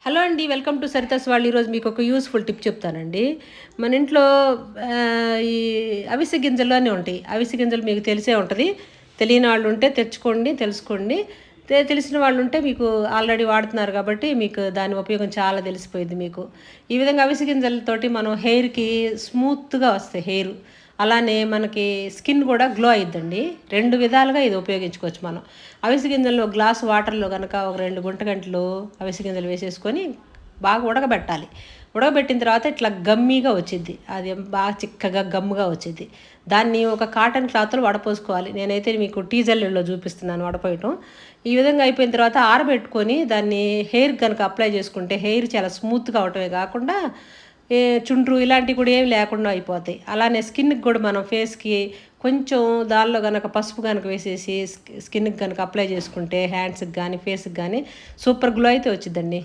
Hello అండి. Welcome to సరితస్ వాళ్ళు. ఈరోజు మీకు ఒక యూస్ఫుల్ టిప్ చెప్తానండి. మన ఇంట్లో ఈ అవిసె గింజలు అని ఉంటాయి. అవిసె గింజలు మీకు తెలిసే ఉంటది. తెలియని వాళ్ళు ఉంటే తెచ్చుకోండి, తెలుసుకోండి. తెలిసిన వాళ్ళు ఉంటే మీకు ఆల్రెడీ వాడుతున్నారు కాబట్టి మీకు దాని ఉపయోగం చాలా తెలిసిపోయిద్ది మీకు. ఈ విధంగా అవిసె గింజలతోటి మనం హెయిర్‌కి స్మూత్‌గా వస్తాయి హెయిరు. అలానే మనకి స్కిన్ కూడా గ్లో అయిద్దండి. 2 విధాలుగా ఇది ఉపయోగించుకోవచ్చు మనం. అవిసె గింజలను ఒక గ్లాస్ వాటర్‌లో గనక ఒక 2 గుంటగంటలు అవిసె గింజలు వేసేసుకొని బాగా ఉడకబెట్టాలి. ఉడకబెట్టిన తర్వాత ఇట్లా గమ్మీగా వచ్చిద్ది. అది బాగా చిక్కగా గమ్ముగా వచ్చిద్ది. దాన్ని ఒక కాటన్ క్లాత్‌లో వడపోసుకోవాలి. నేనైతే మీకు టీజర్‌లలో చూపిస్తున్నాను వడపోయటం. ఈ విధంగా అయిపోయిన తర్వాత ఆరబెట్టుకొని దాన్ని హెయిర్‌కి గనక అప్లై చేసుకుంటే హెయిర్ చాలా స్మూత్‌గా అవటమే కాకుండా ఏ చుండ్రు ఇలాంటివి కూడా ఏమి లేకుండా అయిపోతాయి. అలానే స్కిన్‌కి కూడా మనం ఫేస్‌కి కొంచెం దానిలో గనక పసుపు గనక వేసేసి స్కిన్‌కి గనక అప్లై చేసుకుంటే హ్యాండ్స్‌కి గానీ, ఫేస్‌కి గానీ సూపర్ గ్లో అయితే వచ్చిద్దండి.